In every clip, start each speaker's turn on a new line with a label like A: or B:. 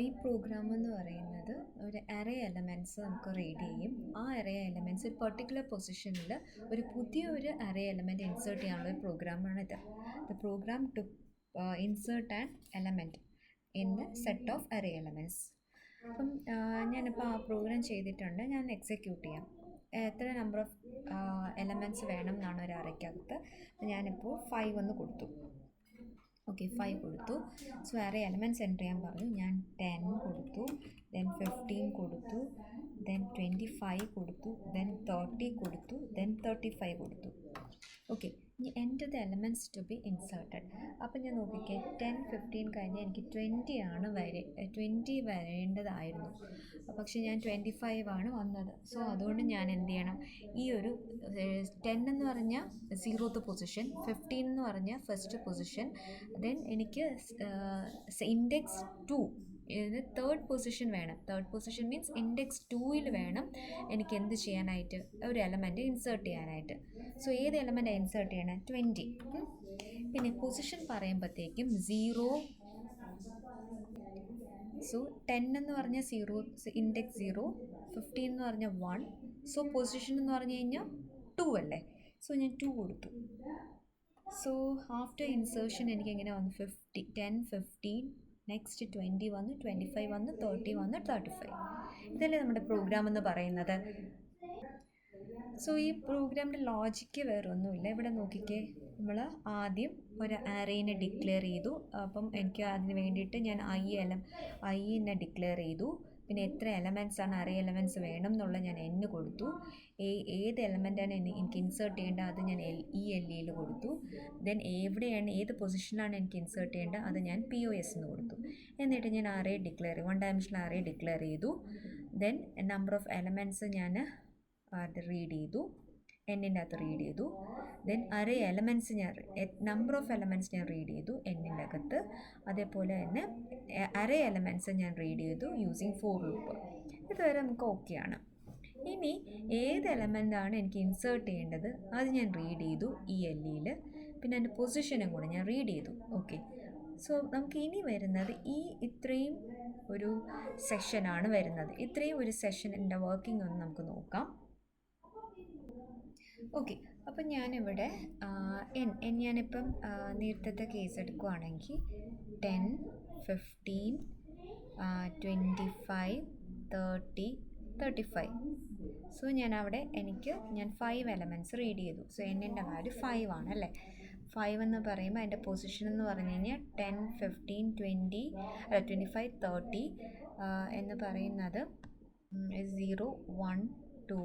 A: ഈ പ്രോഗ്രാം എന്ന് പറയുന്നത് ഒരു അറേ എലമെൻറ്റ്സ് നമുക്ക് റീഡ് ചെയ്യും. ആ അറേ എലമെൻറ്റ്സ് ഒരു പെർട്ടിക്കുലർ പൊസിഷനിൽ ഒരു പുതിയൊരു അറേ എലമെൻറ്റ് ഇൻസേർട്ട് ചെയ്യാനുള്ള ഒരു പ്രോഗ്രാമാണിത്. The program to insert an element in the set of array elements. അപ്പം ഞാനിപ്പോൾ ആ പ്രോഗ്രാം ചെയ്തിട്ടുണ്ട്. ഞാൻ എക്സിക്യൂട്ട് ചെയ്യാം. എത്ര നമ്പർ ഓഫ് എലമെൻറ്റ്സ് വേണം എന്നാണ് ഒരു അറേക്കകത്ത്. ഞാനിപ്പോൾ 5 എന്ന് കൊടുത്തു. ഓക്കെ, 5 കൊടുത്തു. സോ വേറെ എലമെൻറ്റ്സ് എൻ്റർ ചെയ്യാൻ പറഞ്ഞു. ഞാൻ 10 കൊടുത്തു, ദെൻ 15 കൊടുത്തു, ദെൻ 25 കൊടുത്തു, ദെൻ 30 കൊടുത്തു, ദെൻ 35 കൊടുത്തു. ഓക്കെ, ഇനി enter the elements to be inserted. അപ്പം ഞാൻ നോക്കിക്കേ, 10 15 കഴിഞ്ഞാൽ എനിക്ക് 20 വരേണ്ടതായിരുന്നു. പക്ഷേ ഞാൻ 25 ആണ് വന്നത്. സോ അതുകൊണ്ട് ഞാൻ എന്ത് ചെയ്യണം, ഈ ഒരു 10 എന്ന് പറഞ്ഞാൽ 0th പൊസിഷൻ, 15 എന്ന് പറഞ്ഞാൽ ഫസ്റ്റ് പൊസിഷൻ, ദെൻ എനിക്ക് ഇൻഡെക്സ് 2 ഇതിന് തേർഡ് പൊസിഷൻ വേണം. തേർഡ് പൊസിഷൻ മീൻസ് ഇൻഡെക്സ് 2ൽ വേണം എനിക്ക് എന്ത് ചെയ്യാനായിട്ട്, ഒരു എലമെൻറ്റ് ഇൻസേർട്ട് ചെയ്യാനായിട്ട്. സോ ഏത് എലമെൻറ്റാണ് ഇൻസേർട്ട് ചെയ്യണേ? 20. പിന്നെ പൊസിഷൻ പറയുമ്പോഴത്തേക്കും 0. സോ 10 എന്ന് പറഞ്ഞാൽ 0, ഇൻഡെക്സ് 0, 15 എന്ന് പറഞ്ഞാൽ 1. സോ പൊസിഷൻ എന്ന് പറഞ്ഞു കഴിഞ്ഞാൽ 2 അല്ലേ. സോ ഞാൻ 2 കൊടുത്തു. സോ ആഫ്റ്റർ ഇൻസേർഷൻ എനിക്ക് എങ്ങനെ വന്നു? 10 15, നെക്സ്റ്റ് 20 വന്നു, 25 വന്നു, 30 വന്നു, 35. ഇതല്ലേ നമ്മുടെ പ്രോഗ്രാം എന്ന് പറയുന്നത്. സോ ഈ പ്രോഗ്രാമിൻ്റെ ലോജിക്ക് വേറെ ഒന്നുമില്ല. ഇവിടെ നോക്കിക്കേ, നമ്മൾ ആദ്യം ഒരു അറേനെ ഡിക്ലെയർ ചെയ്തു. അപ്പം എനിക്ക് അതിന് വേണ്ടിയിട്ട് ഞാൻ ഐനെ ഡിക്ലെയർ ചെയ്തു. പിന്നെ എത്ര എലമെൻറ്റ്സാണ്, അറേ എലമെൻറ്റ്സ് വേണം എന്നുള്ള ഞാൻ n കൊടുത്തു. ഏത് എലമെൻറ്റാണ് എനിക്ക് ഇൻസേർട്ട് ചെയ്യേണ്ടത് അത് ഞാൻ ELEയിൽ കൊടുത്തു. ദെൻ എവിടെയാണ്, ഏത് പൊസിഷനിലാണ് എനിക്ക് ഇൻസേർട്ട് ചെയ്യേണ്ടത് അത് ഞാൻ POS എന്ന് കൊടുത്തു. എന്നിട്ട് ഞാൻ അറേ ഡിക്ലെയർ ചെയ്തു, 1 ഡയമെൻഷണൽ അറേ ഡിക്ലെയർ ചെയ്തു. ദെൻ നമ്പർ ഓഫ് എലമെൻറ്റ്സ് ഞാൻ അത് റീഡ് ചെയ്തു, എന്നിൻ്റെ അകത്ത് റീഡ് ചെയ്തു. Then array elements number of elements ഞാൻ റീഡ് ചെയ്തു എന്നിൻ്റെ അകത്ത്. അതേപോലെ തന്നെ അറേ എലമെൻറ്റ്സ് ഞാൻ റീഡ് ചെയ്തു യൂസിങ് ഫോർ ലൂപ്പ്. ഇതുവരെ നമുക്ക് ഓക്കെയാണ്. ഇനി ഏത് എലമെൻ്റാണ് എനിക്ക് ഇൻസേർട്ട് ചെയ്യേണ്ടത് അത് ഞാൻ റീഡ് ചെയ്തു ELEയിൽ. പിന്നെ അതിൻ്റെ പൊസിഷനും കൂടെ ഞാൻ റീഡ് ചെയ്തു. ഓക്കെ, സോ നമുക്ക് ഇനി വരുന്നത് ഇത്രയും ഒരു സെഷനാണ് വരുന്നത്. ഇത്രയും ഒരു സെഷനിൻ്റെ വർക്കിംഗ് ഒന്ന് നമുക്ക് നോക്കാം. ഓക്കെ, അപ്പം ഞാനിവിടെ ഞാനിപ്പം നേരത്തെ കേസ് എടുക്കുകയാണെങ്കിൽ 10 15 25 30 35. സോ ഞാൻ 5 എലമെൻറ്റ്സ് റീഡ് ചെയ്തു. സോ എന്നിൻ്റെ വാല്യൂ 5 ആണ് അല്ലേ. 5 എന്ന് പറയുമ്പോൾ അതിൻ്റെ പൊസിഷൻ എന്ന് പറഞ്ഞു കഴിഞ്ഞാൽ 10 15 20 25 30 എന്ന് പറയുന്നത് 0 1 2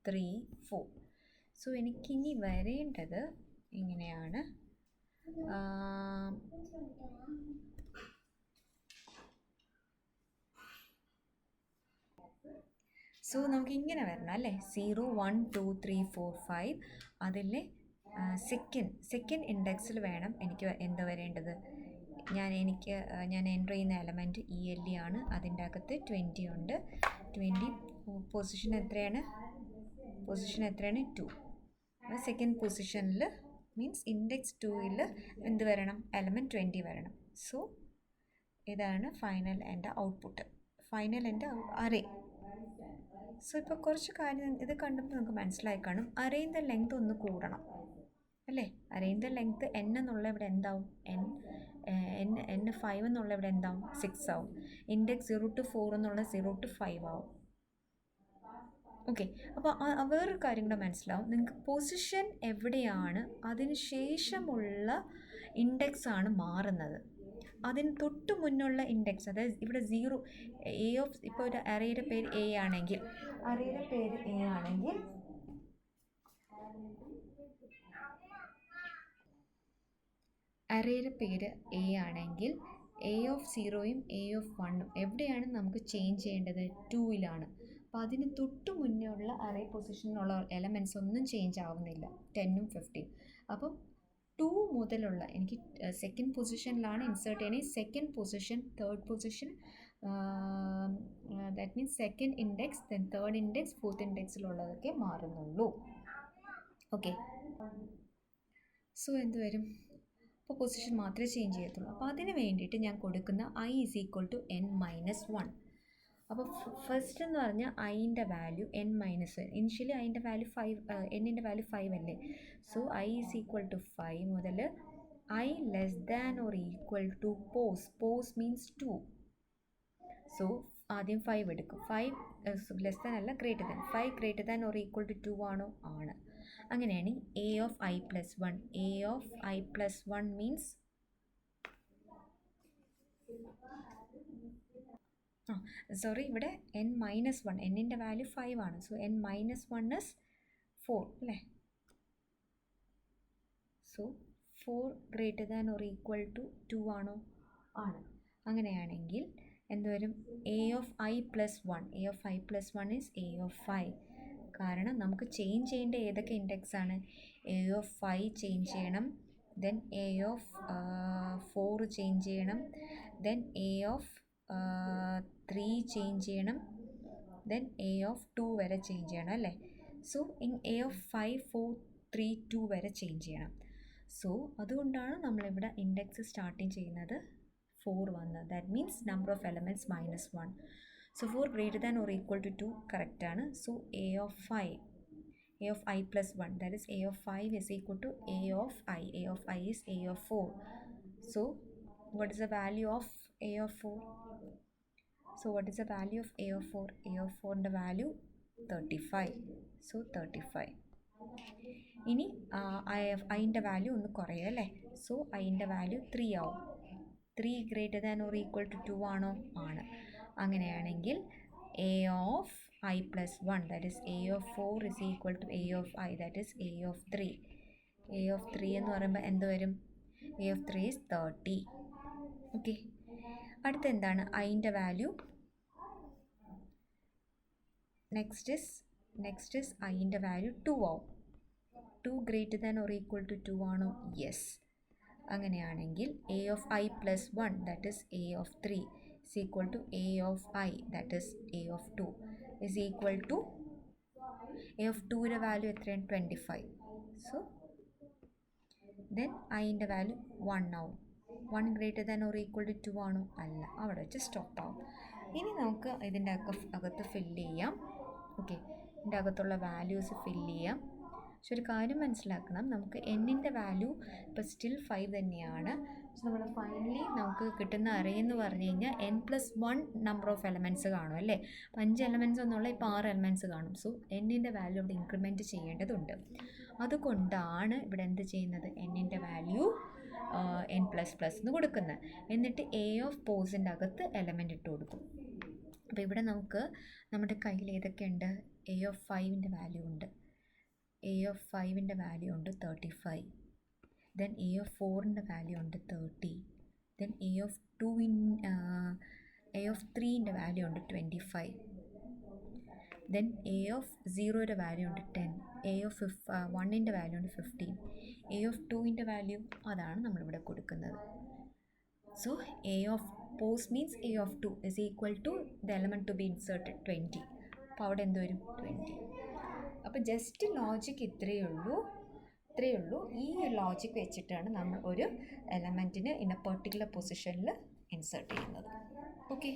A: 3 4. സോ എനിക്കിനി വരേണ്ടത് ഇങ്ങനെയാണ്. സോ നമുക്ക് ഇങ്ങനെ വരണം അല്ലേ. 0 1 2 3 4 5. അതിലെ സെക്കൻഡ് ഇൻഡെക്സിൽ വേണം എനിക്ക് എന്താ വരേണ്ടത്. ഞാൻ എൻ്റർ ചെയ്യുന്ന എലമെൻറ്റ് ELE ആണ്. അതിൻ്റെ അകത്ത് 20 ഉണ്ട്. 20 പൊസിഷൻ എത്രയാണ്? 2. സെക്കൻഡ് പൊസിഷനിൽ മീൻസ് ഇൻഡെക്സ് 2ൽ എന്ത് വരണം? എലമെൻറ്റ് 20 വരണം. സോ ഇതാണ് ഫൈനൽ എൻ്റെ ഔട്ട്പുട്ട്, ഫൈനൽ എൻ്റെ അറേ. സോ ഇപ്പോൾ കുറച്ച് കാര്യം ഇത് കണ്ടപ്പോൾ നമുക്ക് മനസ്സിലായി കാണും. അറേൻ്റെ ലെങ്ത് ഒന്ന് കൂടണം അല്ലേ. അറേൻ്റെ ലെങ്ത് n എന്നുള്ള ഇവിടെ എന്താവും? n 5 എന്നുള്ള ഇവിടെ എന്താവും? 6 ആവും. ഇൻഡെക്സ് 0 to 4 എന്നുള്ള 0 to 5 ആവും. ഓക്കെ, അപ്പോൾ വേറൊരു കാര്യം കൂടെ മനസ്സിലാവും നിങ്ങൾക്ക്. പൊസിഷൻ എവിടെയാണ് അതിന് ശേഷമുള്ള ഇൻഡെക്സ് ആണ് മാറുന്നത്. അതിന് തൊട്ട് മുന്നുള്ള ഇൻഡെക്സ്, അതായത് ഇവിടെ 0 ഇപ്പോൾ ഒരു അറേയുടെ പേര് A ആണെങ്കിൽ A of 0യും A of 1ഉം എവിടെയാണ് നമുക്ക് ചേഞ്ച് ചെയ്യേണ്ടത്? 2ലാണ്. അപ്പോൾ അതിന് തൊട്ട് മുന്നേ ഉള്ള അറേ പൊസിഷനിലുള്ള എലമെൻറ്റ്സ് ഒന്നും ചേഞ്ച് ആവുന്നില്ല, 10ഉം 15. അപ്പം 2 മുതലുള്ള എനിക്ക് സെക്കൻഡ് പൊസിഷനിലാണ് ഇൻസേർട്ട് ചെയ്യണമെങ്കിൽ second position, third position, that means second index, then third index, fourth ഇൻഡെക്സിലുള്ളതൊക്കെ മാറുന്നുള്ളൂ. ഓക്കെ, സോ എന്ത് വരും? അപ്പോൾ പൊസിഷൻ മാത്രമേ ചേഞ്ച് ചെയ്യത്തുള്ളൂ. അപ്പോൾ അതിന് വേണ്ടിയിട്ട് ഞാൻ കൊടുക്കുന്ന i = n-1. അപ്പോൾ ഫസ്റ്റ് എന്ന് പറഞ്ഞാൽ ഐൻ്റെ വാല്യൂ n-1. ഇനിഷ്യലി ഐൻ്റെ വാല്യൂ 5, എന്നിൻ്റെ വാല്യൂ 5 അല്ലേ. സോ i = 5 മുതൽ i <= പോസ് മീൻസ് 2. സോ ആദ്യം 5 എടുക്കും. 5 ലെസ് ദാൻ അല്ല, ഗ്രേറ്റർ ദാൻ. 5 > 2 ആണോ? ആണ്. അങ്ങനെയാണെങ്കിൽ a of i plus 1. a of i plus 1 means ഇവിടെ n-1, എന്നിൻ്റെ വാല്യൂ 5 ആണ്. സോ n-1 is 4 അല്ലേ. സോ 4 > 2 ആണോ? ആണ്. അങ്ങനെയാണെങ്കിൽ എന്തുവരും? a of i plus 1. a of i plus 1 is a of 5. കാരണം നമുക്ക് ചേഞ്ച് ചെയ്യേണ്ട ഏതൊക്കെ ഇൻഡെക്സ് ആണ്? a of 5 ചേഞ്ച് ചെയ്യണം, ദെൻ a of 4 ചേഞ്ച് ചെയ്യണം, ദെൻ a of 3 ചേഞ്ച് ചെയ്യണം, ദെൻ a of 2 വരെ ചേഞ്ച് ചെയ്യണം അല്ലേ. സോ a of 5, 4, 3, 2 വരെ ചേഞ്ച് ചെയ്യണം. സോ അതുകൊണ്ടാണ് നമ്മളിവിടെ ഇൻഡെക്സ് സ്റ്റാർട്ടിങ് ചെയ്യുന്നത് 4 വന്നത്. That means number of elements -1. So 4 > 2 കറക്റ്റാണ്. So a of i plus 1, that is a of 5 is equal to a of i. a of i is a of 4. So what is the value of a of 4? So what is the value of a of 4? a of 4 ൻ്റെ value 35. So 35. ഇനി ഐൻ്റെ value ഒന്ന് കുറയും അല്ലേ. So ഐൻ്റെ value 3 ആവും. 3 > 2 ആണോ? ആണ്. അങ്ങനെയാണെങ്കിൽ a of i plus 1, that is a of 4 is equal to a of i, that is a of 3. a of 3 എന്ന് പറയുമ്പോൾ എന്ത് വരും? a of 3 is 30. ഓക്കെ. അടുത്ത എന്താണ്? ഐൻ്റെ വാല്യൂ നെക്സ്റ്റ് ഇസ് ഐൻ്റെ വാല്യൂ 2 ആവും. 2 > 2 ആണോ? യെസ്. അങ്ങനെയാണെങ്കിൽ a of i plus 1, that is a of 3 is equal to a of i, that is a of 2 is equal to a of 2ൻ്റെ value എത്രയാണ്? 25. So then ഐൻ്റെ value 1 ആവും. 1 > 2 ആണോ? അല്ല. അവിടെ വെച്ച് സ്റ്റോപ്പ് ആവും. ഇനി നമുക്ക് ഇതിൻ്റെ അകത്ത് ഫില്ല് ചെയ്യാം. ഓക്കെ, ഇതിൻ്റെ അകത്തുള്ള വാല്യൂസ് ഫില്ല് ചെയ്യാം. പക്ഷെ ഒരു കാര്യം മനസ്സിലാക്കണം, നമുക്ക് എന്നിൻ്റെ വാല്യൂ ഇപ്പോൾ സ്റ്റിൽ 5 തന്നെയാണ്. പക്ഷെ നമ്മൾ ഫൈനലി നമുക്ക് കിട്ടുന്ന അറേ എന്ന് പറഞ്ഞു കഴിഞ്ഞാൽ n+1 നമ്പർ ഓഫ് എലമെൻറ്റ്സ് കാണും അല്ലേ. അപ്പോൾ 5 എലമെൻറ്റ്സ് എന്നുള്ള ഇപ്പോൾ 6 എലമെൻറ്റ്സ് കാണും. സോ എന്നിൻ്റെ വാല്യൂ ഇവിടെ ഇൻക്രിമെൻറ്റ് ചെയ്യേണ്ടതുണ്ട്. അതുകൊണ്ടാണ് ഇവിടെ എന്ത് ചെയ്യുന്നത്? എന്നിൻ്റെ വാല്യൂ n++ എന്ന് കൊടുക്കുന്നത്. എന്നിട്ട് a ഓഫ് പോസിൻ്റെ അകത്ത് എലമെൻറ്റ് ഇട്ട് കൊടുക്കും. അപ്പോൾ ഇവിടെ നമുക്ക് നമ്മുടെ കയ്യിൽ ഏതൊക്കെയുണ്ട്? a of 5ൻ്റെ വാല്യൂ ഉണ്ട്, a of 5ൻ്റെ വാല്യൂ ഉണ്ട് 35, ദെൻ a of 4ൻ്റെ വാല്യൂ ഉണ്ട് 30, ദെൻ a of 3ൻ്റെ വാല്യൂ ഉണ്ട് 25, ദെൻ a of 0ൻ്റെ വാല്യൂ ഉണ്ട് 10, a of 1ൻ്റെ വാല്യൂ ഉണ്ട് 15, a of 2ൻ്റെ വാല്യൂ അതാണ് നമ്മളിവിടെ കൊടുക്കുന്നത്. So a of pose means a of 2 is equal to the element to be inserted 20. അപ്പോൾ അവിടെ എന്ത് വരും? 20. അപ്പോൾ ജസ്റ്റ് ലോജിക്ക് ഇത്രയേ ഉള്ളൂ. ഈ ലോജിക്ക് വെച്ചിട്ടാണ് നമ്മൾ ഒരു എലമെൻറ്റിന് ഇൻ എ പെർട്ടിക്കുലർ പൊസിഷനിൽ ഇൻസേർട്ട് ചെയ്യുന്നത്. ഓക്കെ.